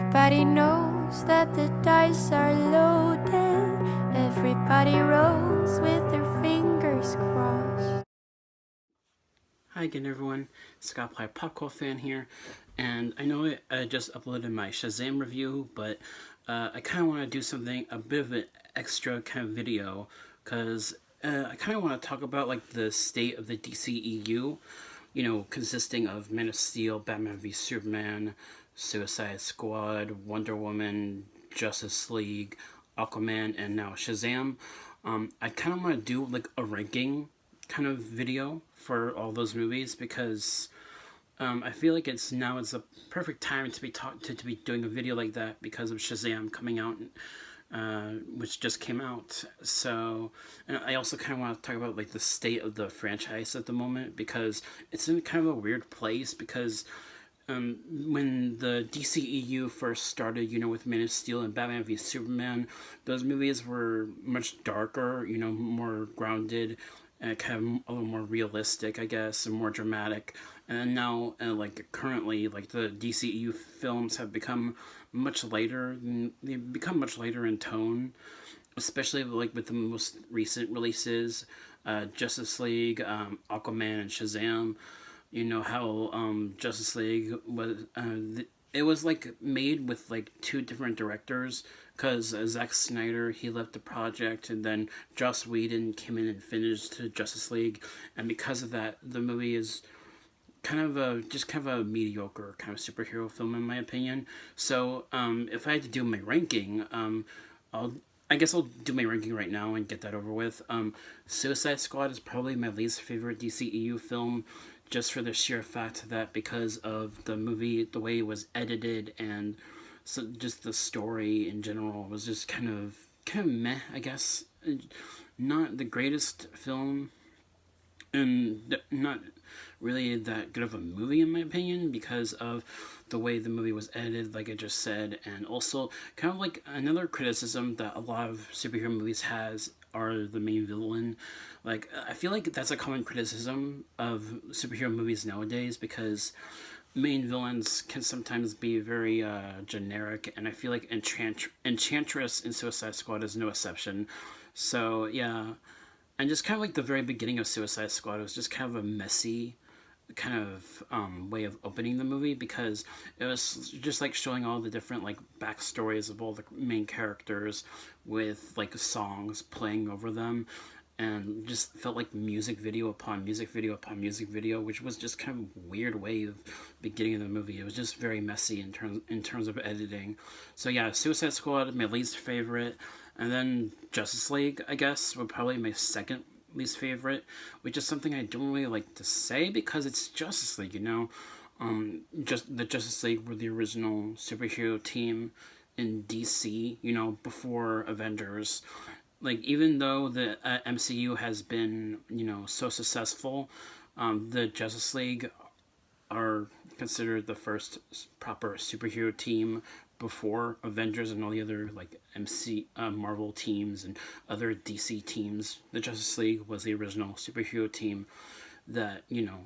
Everybody knows that the dice are loaded. Everybody rolls with their fingers crossed. Hi again, everyone. Scott Pye Popcorn fan here, and I know I just uploaded my Shazam review, but I kind of want to do something, a bit of an extra kind of video, because I kind of want to talk about like the state of the DCEU, consisting of Man of Steel, Batman v Superman, Suicide Squad, Wonder Woman, Justice League, Aquaman, and now Shazam. I kind of want to do like a ranking kind of video for all those movies because I feel like it's a perfect time to be doing a video like that because of Shazam coming out, which just came out. So, and I also kind of want to talk about like the state of the franchise at the moment because it's in kind of a weird place because when the DCEU first started, with Man of Steel and Batman v Superman, those movies were much darker, more grounded, and kind of a little more realistic, I guess, and more dramatic. And now, like currently, like the DCEU films have become much lighter. They've become much lighter in tone, especially like with the most recent releases, Justice League, Aquaman, and Shazam. You know how Justice League was. It was like made with like two different directors because Zack Snyder he left the project and then Joss Whedon came in and finished Justice League, and because of that, the movie is kind of a mediocre kind of superhero film in my opinion. So if I had to do my ranking, I'll I guess I'll do my ranking right now and get that over with. Suicide Squad is probably my least favorite DCEU film, just for the sheer fact that because of the movie, the way it was edited, and so just the story in general was just kind of meh, I guess. Not the greatest film, and not really that good of a movie in my opinion because of the way the movie was edited, like I just said, and also kind of like another criticism that a lot of superhero movies has are the main villain. Like I feel like that's a common criticism of superhero movies nowadays because main villains can sometimes be very generic, and I feel like Enchantress in Suicide Squad is no exception. So yeah, and just kind of like the very beginning of Suicide Squad was just kind of a messy kind of way of opening the movie because it was just like showing all the different like backstories of all the main characters with like songs playing over them, and just felt like music video upon music video upon music video, which was just kind of a weird way of beginning of the movie. It was just very messy in terms of editing. So yeah, Suicide Squad, my least favorite, and then Justice League, I guess, would probably my second least favorite, which is something I don't really like to say because it's Justice League, just the Justice League were the original superhero team in DC, before Avengers. Like even though the MCU has been, so successful, the Justice League are considered the first proper superhero team before Avengers and all the other like Marvel teams and other DC teams. The Justice League was the original superhero team that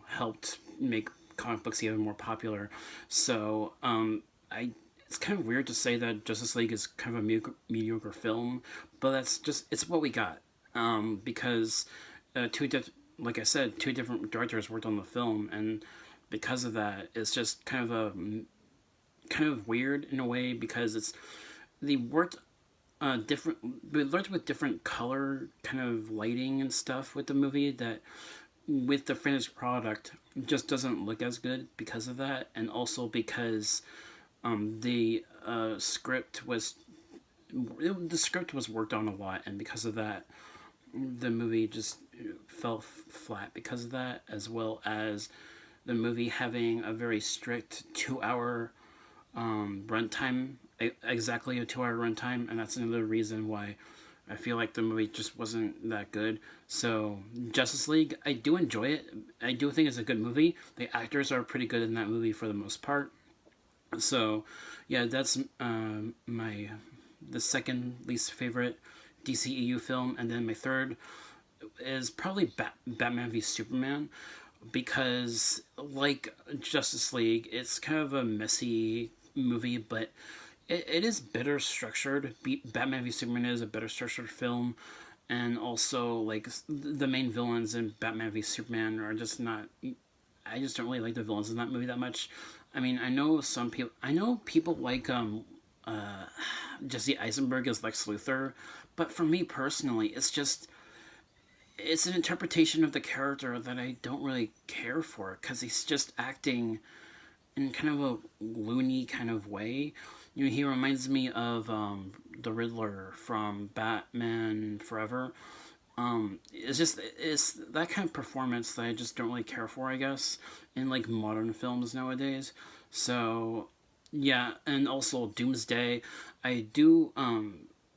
helped make comic books even more popular. So I it's kind of weird to say that Justice League is kind of a mediocre film, but it's what we got. Because like I said, two different directors worked on the film, and because of that, it's just kind of weird in a way because they worked different. They worked with different color kind of lighting and stuff with the movie that with the finished product just doesn't look as good because of that, and also because the script was worked on a lot, and because of that, the movie just fell flat because of that, as well as the movie having a very strict 2 hour runtime, exactly a 2 hour runtime, and that's another reason why I feel like the movie just wasn't that good. So Justice League, I do enjoy it. I do think it's a good movie. The actors are pretty good in that movie for the most part. So yeah, that's the second least favorite DCEU film, and then my third is probably Batman v Superman, because like Justice League, it's kind of a messy movie, but it is better structured. Batman v Superman is a better structured film, and also like the main villains in Batman v Superman are just not. I just don't really like the villains in that movie that much. I mean, I know some people. I know people like uh, Jesse Eisenberg as Lex Luthor, but for me personally, it's an interpretation of the character that I don't really care for because he's just acting in kind of a loony kind of way. You know, he reminds me of the Riddler from Batman Forever. It's that kind of performance that I just don't really care for, I guess, in like modern films nowadays. So yeah, and also Doomsday. I do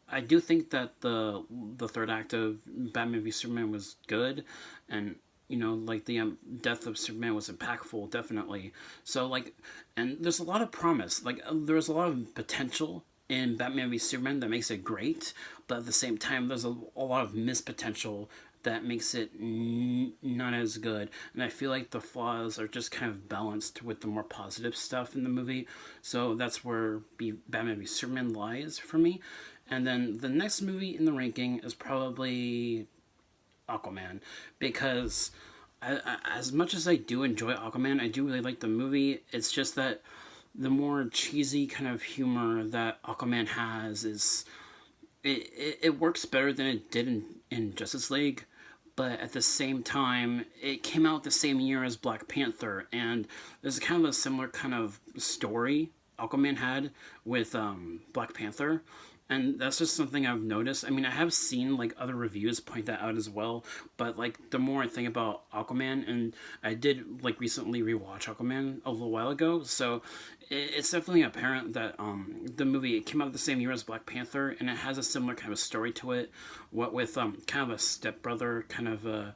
I do think that the third act of Batman v Superman was good, and you know, like the death of Superman was impactful, definitely. So like, and there's a lot of promise. Like there's a lot of potential in Batman v Superman that makes it great, but at the same time, there's a lot of missed potential that makes it not as good. And I feel like the flaws are just kind of balanced with the more positive stuff in the movie. So that's where Batman v Superman lies for me. And then the next movie in the ranking is probably Aquaman, because as much as I do enjoy Aquaman, I do really like the movie. It's just that the more cheesy kind of humor that Aquaman has is it works better than it did in Justice League, but at the same time, it came out the same year as Black Panther, and there's kind of a similar kind of story Aquaman had with Black Panther, and that's just something I've noticed. I mean, I have seen like other reviews point that out as well, but like the more I think about Aquaman, and I did like recently rewatch Aquaman a little while ago, so it's definitely apparent that the movie, it came out the same year as Black Panther, and it has a similar kind of story to it, what with kind of a stepbrother kind of a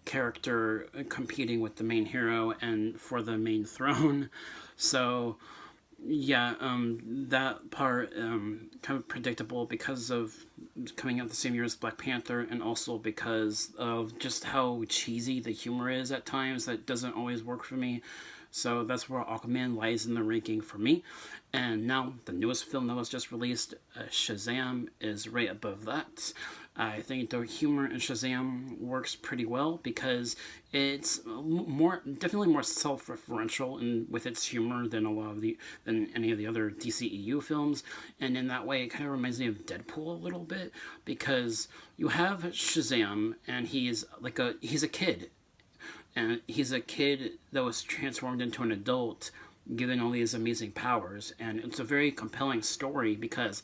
character competing with the main hero and for the main throne. So yeah, that part kind of predictable because of coming out the same year as Black Panther, and also because of just how cheesy the humor is at times. That doesn't always work for me. So that's where Aquaman lies in the ranking for me. And now the newest film that was just released, Shazam, is right above that. I think the humor in Shazam works pretty well because it's definitely more self-referential and with its humor than than any of the other DCEU films, and in that way, it kind of reminds me of Deadpool a little bit because you have Shazam and he's a kid, and he's a kid that was transformed into an adult, given all these amazing powers, and it's a very compelling story because,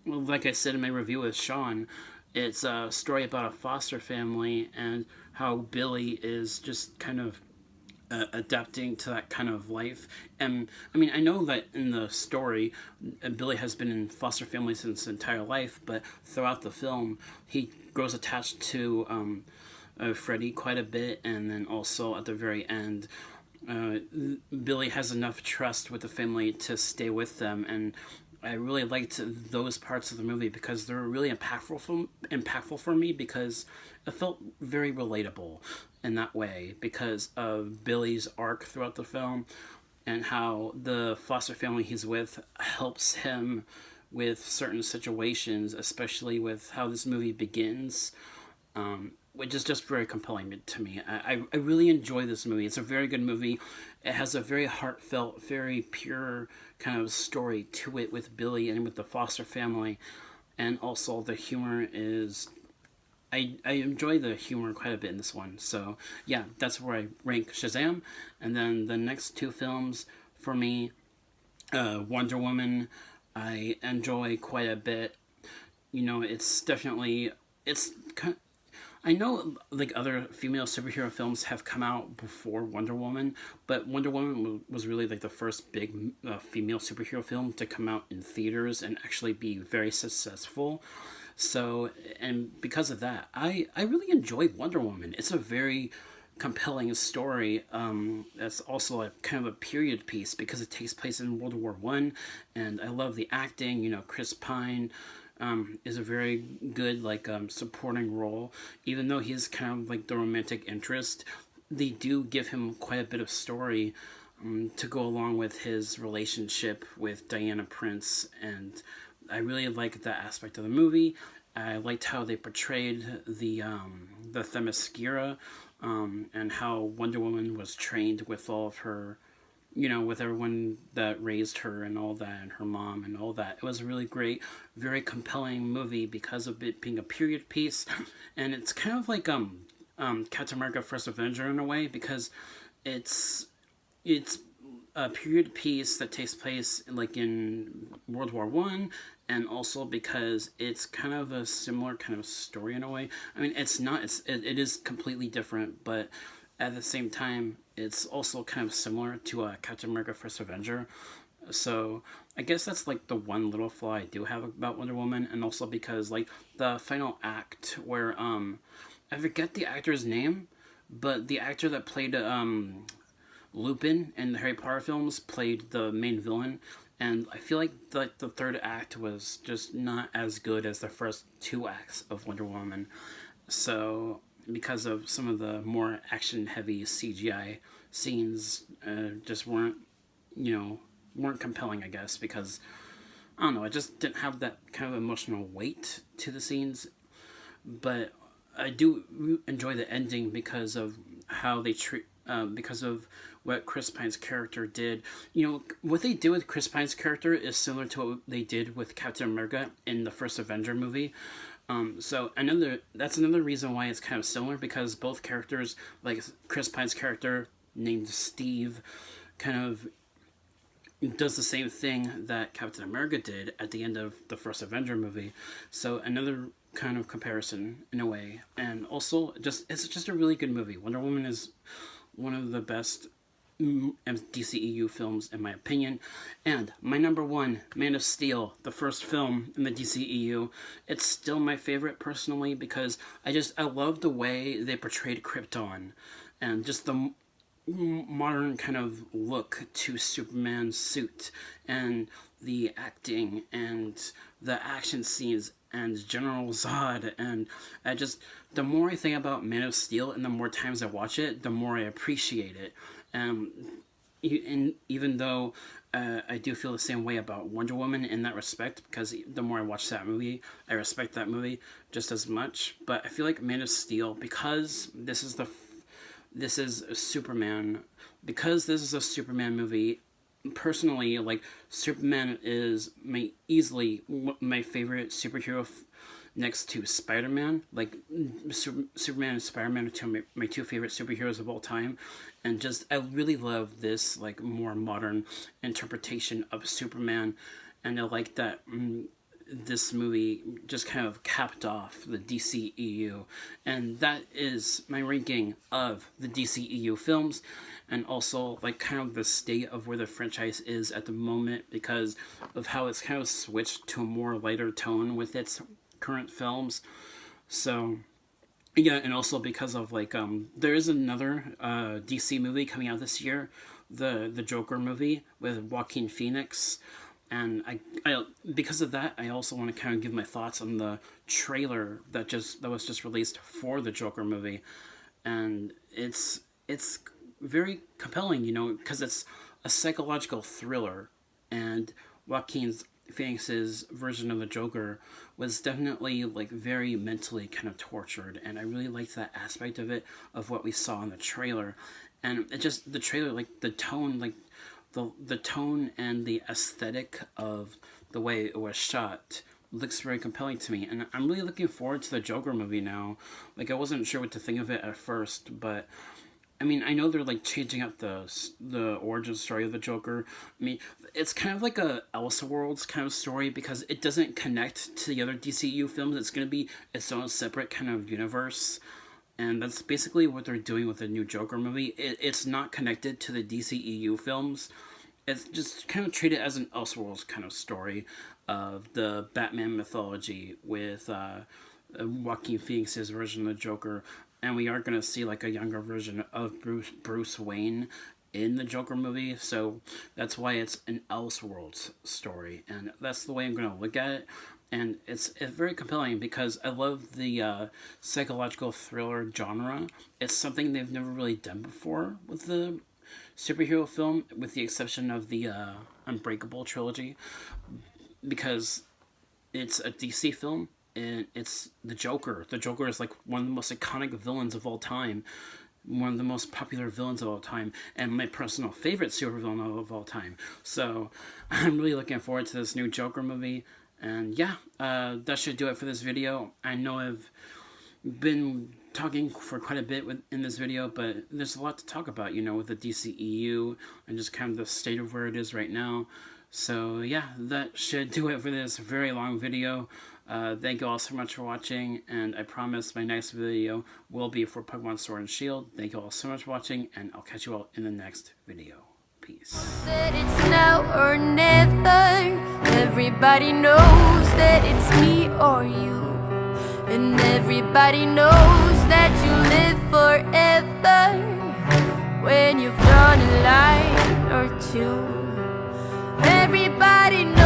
well, like I said in my review with Sean, it's a story about a foster family and how Billy is just kind of adapting to that kind of life. And I mean, I know that in the story, Billy has been in foster family since his entire life, but throughout the film, he grows attached to Freddy quite a bit, and then also at the very end, uh, Billy has enough trust with the family to stay with them, and I really liked those parts of the movie because they were really impactful for me because it felt very relatable in that way because of Billy's arc throughout the film and how the foster family he's with helps him with certain situations, especially with how this movie begins, which is just very compelling to me. I really enjoy this movie. It's a very good movie. It has a very heartfelt, very pure kind of story to it with Billy and with the foster family. And also the humor is... I enjoy the humor quite a bit in this one. So yeah, that's where I rank Shazam. And then the next two films for me, Wonder Woman, I enjoy quite a bit. You know, it's definitely... It's kind I know like other female superhero films have come out before Wonder Woman, but Wonder Woman was really like the first big female superhero film to come out in theaters and actually be very successful. So, and because of that, I really enjoy Wonder Woman. It's a very compelling story. That's also a kind of a period piece because it takes place in World War One, and I love the acting. You know, Chris Pine is a very good like supporting role, even though he's kind of like the romantic interest. They do give him quite a bit of story to go along with his relationship with Diana Prince, and I really liked that aspect of the movie. I liked how they portrayed the Themyscira, and how Wonder Woman was trained with all of her, with everyone that raised her and all that, and her mom and all that. It was a really great, very compelling movie because of it being a period piece, and it's kind of like Captain America: First Avenger in a way, because it's a period piece that takes place like in World War One, and also because it's kind of a similar kind of story in a way. I mean, it's not. It is completely different, but at the same time, it's also kind of similar to Captain America: First Avenger. So I guess that's like the one little flaw I do have about Wonder Woman, and also because like the final act where I forget the actor's name, but the actor that played Lupin in the Harry Potter films played the main villain, and I feel like the third act was just not as good as the first two acts of Wonder Woman. So because of some of the more action-heavy CGI scenes, just weren't compelling, I guess, because I don't know, I just didn't have that kind of emotional weight to the scenes. But I do enjoy the ending because of how they treat, because of what Chris Pine's character did. What they did with Chris Pine's character is similar to what they did with Captain America in the first Avenger movie. So that's another reason why it's kind of similar, because both characters, like Chris Pine's character named Steve, kind of does the same thing that Captain America did at the end of the first Avenger movie. So another kind of comparison in a way, and also it's just a really good movie. Wonder Woman is one of the best DCEU films in my opinion. And my number one, Man of Steel, the first film in the DCEU, it's still my favorite personally, because I love the way they portrayed Krypton, and just the modern kind of look to Superman's suit, and the acting and the action scenes and General Zod. And the more I think about Man of Steel and the more times I watch it, the more I appreciate it. And even though I do feel the same way about Wonder Woman in that respect, because the more I watch that movie, I respect that movie just as much. But I feel like Man of Steel, because this is Superman, because this is a Superman movie, personally, like, Superman is easily my favorite superhero next to Spider-Man. Like, Superman and Spider-Man are my two favorite superheroes of all time, and I really love this, like, more modern interpretation of Superman, and I like that this movie just kind of capped off the DCEU, and that is my ranking of the DCEU films, and also like kind of the state of where the franchise is at the moment, because of how it's kind of switched to a more lighter tone with its current films. So yeah, and also because of like there is another DC movie coming out this year, the Joker movie with Joaquin Phoenix. And I because of that, I also want to kind of give my thoughts on the trailer that was just released for the Joker movie, and it's very compelling, because it's a psychological thriller, and Joaquin Phoenix's version of the Joker was definitely like very mentally kind of tortured, and I really liked that aspect of it, of what we saw in the trailer, and the trailer, like the tone, like the tone and the aesthetic of the way it was shot looks very compelling to me, and I'm really looking forward to the Joker movie now. Like, I wasn't sure what to think of it at first, but I mean, I know they're like changing up the origin story of the Joker. I mean, it's kind of like a Elseworlds kind of story, because it doesn't connect to the other DCU films. It's going to be its own separate kind of universe. And that's basically what they're doing with the new Joker movie. It's not connected to the DCEU films. It's just kind of treated as an Elseworlds kind of story of the Batman mythology with Joaquin Phoenix's version of the Joker. And we are going to see like a younger version of Bruce Wayne in the Joker movie. So that's why it's an Elseworlds story. And that's the way I'm going to look at it. And it's very compelling, because I love the psychological thriller genre. It's something they've never really done before with the superhero film, with the exception of the Unbreakable trilogy, because it's a DC film and it's the Joker. The Joker is like one of the most iconic villains of all time, one of the most popular villains of all time, and my personal favorite supervillain of all time. So I'm really looking forward to this new Joker movie. And yeah, that should do it for this video. I know I've been talking for quite a bit in this video, but there's a lot to talk about, you know, with the DCEU and just kind of the state of where it is right now. So yeah, that should do it for this very long video. Thank you all so much for watching, and I promise my next video will be for Pokemon Sword and Shield. Thank you all so much for watching, and I'll catch you all in the next video. Peace. That it's now or never. Everybody knows that it's me or you. And everybody knows that you live forever when you've drawn a line or two. Everybody knows